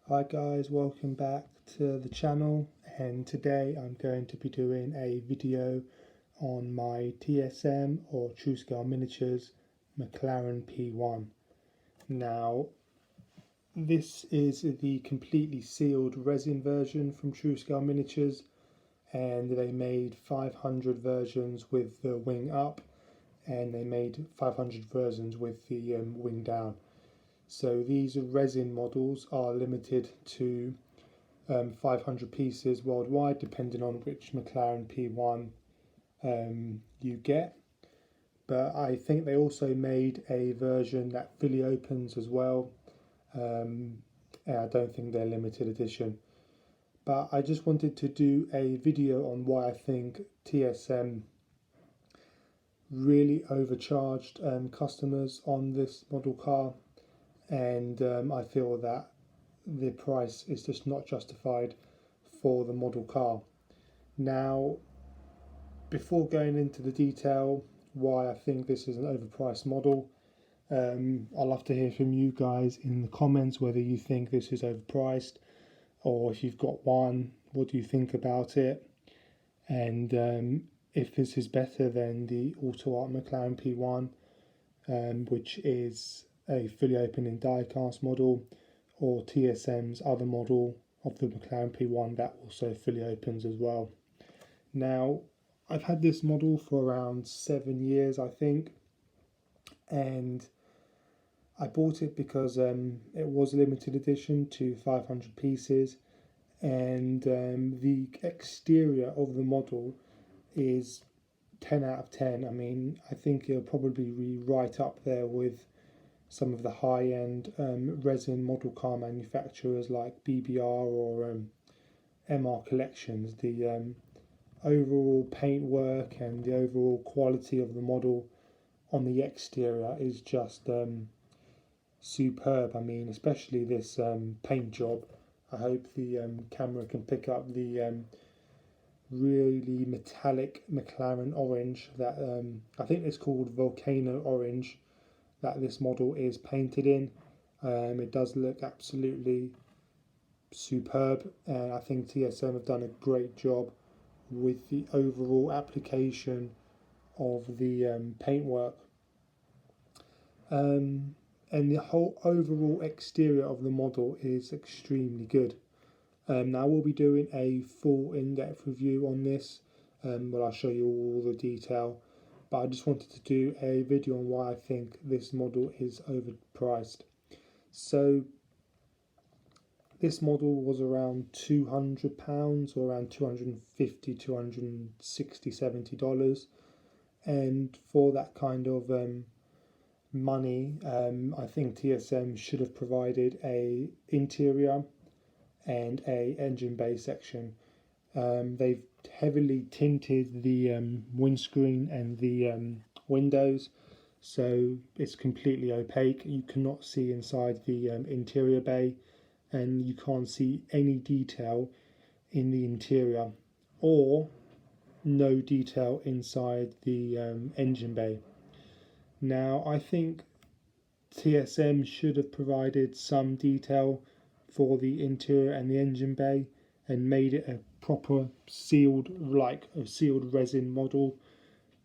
Hi guys, welcome back to the channel, and today I'm going to be doing a video on my TSM or True Scale Miniatures Mclaren P1. Now this is the completely sealed resin version from True Scale Miniatures, and they made 500 versions with the wing up, and they made 500 versions with the wing down. So these resin models are limited to 500 pieces worldwide, depending on which Mclaren P1 you get. But I think they also made a version that fully opens as well. And I don't think they're limited edition. But I just wanted to do a video on why I think TSM really overcharged customers on this model car, and I feel that the price is just not justified for the model car. Now, before going into the detail why I think this is an overpriced model, I'd love to hear from you guys in the comments whether you think this is overpriced, or if you've got one, what do you think about it, and if this is better than the autoart Mclaren P1, which is a fully opening diecast model, or TSM's other model of the Mclaren P1 that also fully opens as well. Now, I've had this model for around 7 years, I think, and I bought it because it was a limited edition to 500 pieces, and the exterior of the model is 10 out of 10. I mean, I think it'll probably be right up there with some of the high-end resin model car manufacturers like BBR or MR Collections. The overall paintwork and the overall quality of the model on the exterior is just superb. I mean, especially this paint job. I hope the camera can pick up the really metallic Mclaren orange that I think it's called Volcano Orange that this model is painted in. It does look absolutely superb, and I think TSM have done a great job with the overall application of the paintwork. And the whole overall exterior of the model is extremely good. Now we'll be doing a full in-depth review on this, where I'll show you all the detail, but I just wanted to do a video on why I think this model is overpriced. So this model was around £200 or around $250, $260, $70, and for that kind of money, I think TSM should have provided a interior and a engine bay section. They've heavily tinted the windscreen and the windows, so it's completely opaque. You cannot see inside the interior bay, and you can't see any detail in the interior, or no detail inside the engine bay. Now, I think TSM should have provided some detail for the interior and the engine bay and made it a proper sealed, like a sealed resin model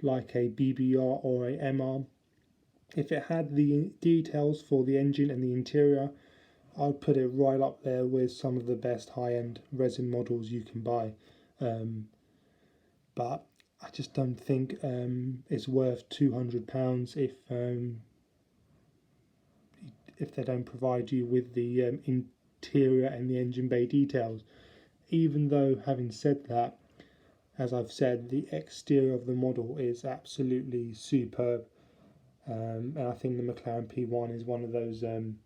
like a BBR or a MR. If it had the details for the engine and the interior, I'd put it right up there with some of the best high-end resin models you can buy. But I just don't think it's worth £200 if they don't provide you with the interior and the engine bay details. Even though, having said that, as I've said, the exterior of the model is absolutely superb, and I think the Mclaren P1 is one of those kind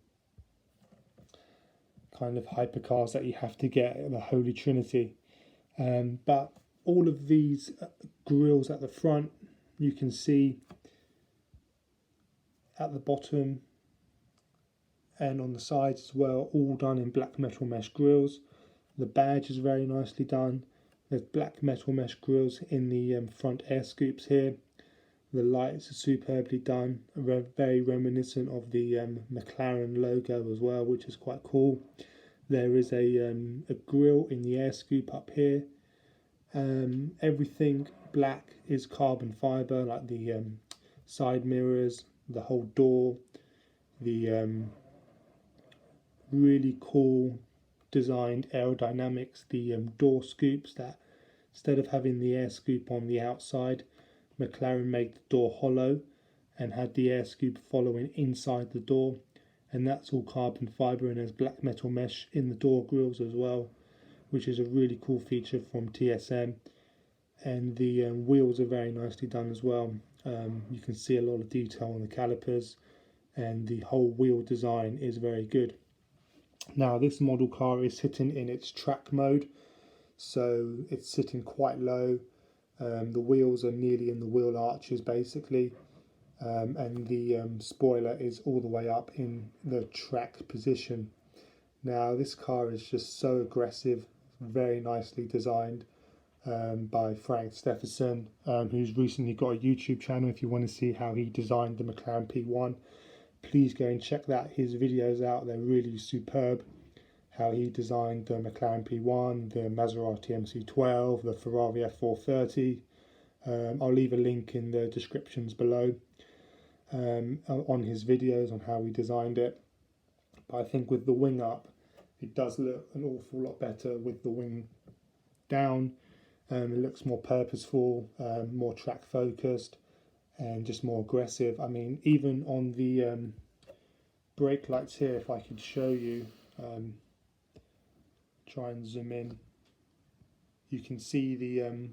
of hypercars that you have to get, the Holy Trinity. But all of these grills at the front, you can see at the bottom and on the sides as well, all done in black metal mesh grills. The badge is very nicely done. There's black metal mesh grills in the front air scoops here. The lights are superbly done, very reminiscent of the McLaren logo as well, which is quite cool. There is a grille in the air scoop up here. Everything black is carbon fibre, like the side mirrors, the whole door, the really cool designed aerodynamics, the door scoops, that instead of having the air scoop on the outside, Mclaren made the door hollow and had the air scoop following inside the door, and that's all carbon fibre, and there's black metal mesh in the door grills as well, which is a really cool feature from TSM. And the wheels are very nicely done as well. You can see a lot of detail on the calipers, and the whole wheel design is very good. Now this model car is sitting in its track mode, so it's sitting quite low. The wheels are nearly in the wheel arches basically, and the spoiler is all the way up in the track position. Now this car is just so aggressive, very nicely designed by Frank Steffensen, who's recently got a YouTube channel. If you want to see how he designed the McLaren P1, please go and check his videos out. They're really superb. How he designed the McLaren P1, the Maserati MC12, the Ferrari F430. I'll leave a link in the descriptions below on his videos on how he designed it. But I think with the wing up, it does look an awful lot better with the wing down. It looks more purposeful, more track focused, and just more aggressive. I mean, even on the brake lights here, if I could show you, try and zoom in, you can see the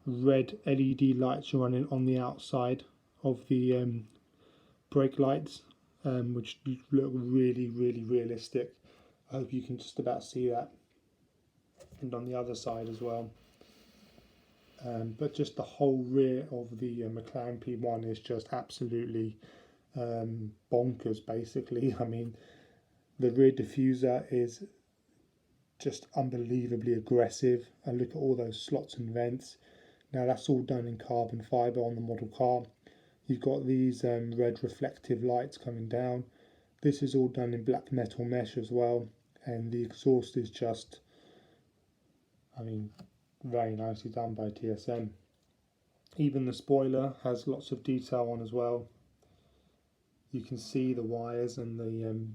red LED lights running on the outside of the brake lights, which look really, really realistic. I hope you can just about see that, and on the other side as well. But just the whole rear of the McLaren P1 is just absolutely bonkers basically. I mean, the rear diffuser is just unbelievably aggressive, and look at all those slots and vents. Now that's all done in carbon fibre on the model car. You've got these red reflective lights coming down. This is all done in black metal mesh as well, and the exhaust is just, I mean, very nicely done by TSM. Even the spoiler has lots of detail on as well. You can see the wires and the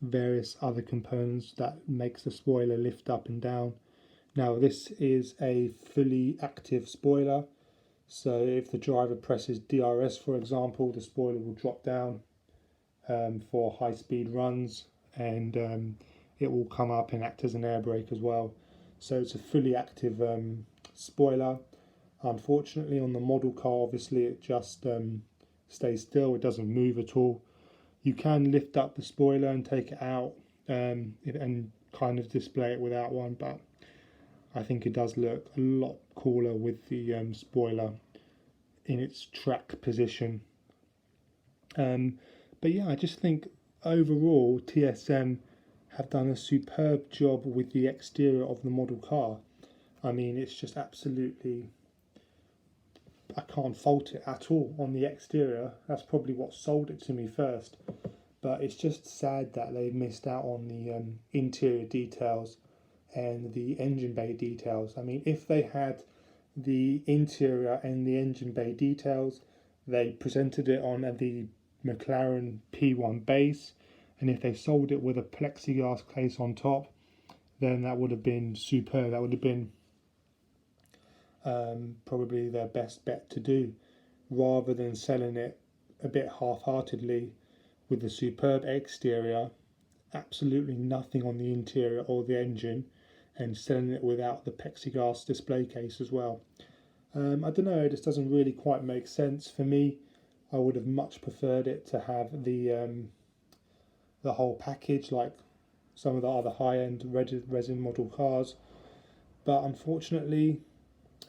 various other components that makes the spoiler lift up and down. Now this is a fully active spoiler, so if the driver presses DRS, for example, the spoiler will drop down for high speed runs, and it will come up and act as an air brake as well. So it's a fully active spoiler. Unfortunately on the model car, obviously it just stays still, it doesn't move at all. You can lift up the spoiler and take it out and kind of display it without one, but I think it does look a lot cooler with the spoiler in its track position. But yeah, I just think overall TSM have done a superb job with the exterior of the model car. I mean, it's just absolutely, I can't fault it at all on the exterior. That's probably what sold it to me first. But it's just sad that they missed out on the interior details and the engine bay details. I mean, if they had the interior and the engine bay details, they presented it on the McLaren P1 base, and if they sold it with a plexiglass case on top, then that would have been superb. That would have been probably their best bet to do, rather than selling it a bit half-heartedly with the superb exterior, absolutely nothing on the interior or the engine, and selling it without the plexiglass display case as well. I don't know, it just doesn't really quite make sense for me. I would have much preferred it to have the whole package like some of the other high-end resin model cars, but unfortunately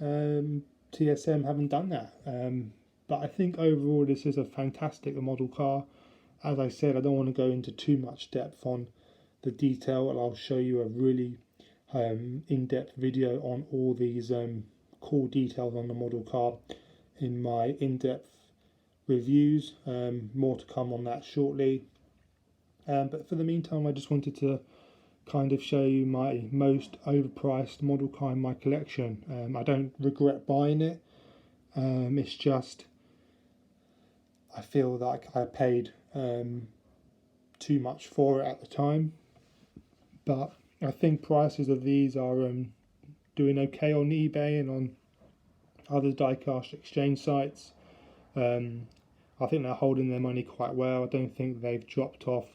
TSM haven't done that. But I think overall this is a fantastic model car. As I said, I don't want to go into too much depth on the detail, and I'll show you a really in-depth video on all these cool details on the model car in my in-depth reviews. More to come on that shortly. But for the meantime, I just wanted to kind of show you my most overpriced model car in my collection. I don't regret buying it. It's just I feel like I paid too much for it at the time, but I think prices of these are doing okay on eBay and on other diecast exchange sites. I think they're holding their money quite well. I don't think they've dropped off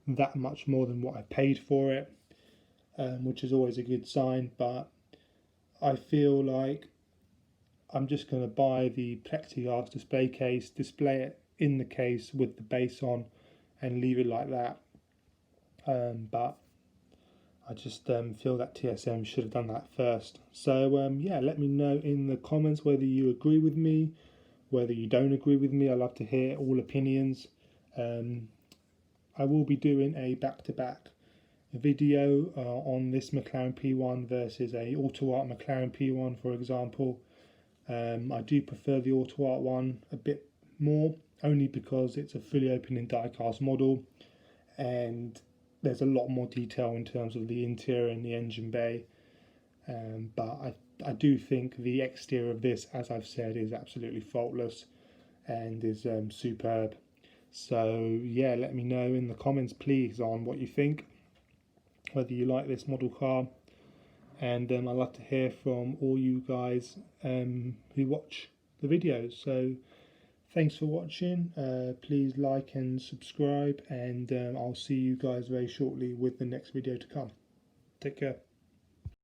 that much more than what I paid for it, which is always a good sign. But I feel like I'm just going to buy the plexiglass display case, display it in the case with the base on, and leave it like that. But I just feel that TSM should have done that first. So yeah, let me know in the comments whether you agree with me, whether you don't agree with me. I love to hear all opinions. I will be doing a back-to-back video on this McLaren P1 versus a autoart McLaren P1, for example. I do prefer the autoart one a bit more, only because it's a fully opening diecast model and there's a lot more detail in terms of the interior and the engine bay. But I do think the exterior of this, as I've said, is absolutely faultless and is superb. So yeah, let me know in the comments please on what you think, whether you like this model car, and I'd love to hear from all you guys who watch the videos. So thanks for watching. Please like and subscribe, and I'll see you guys very shortly with the next video to come. Take care.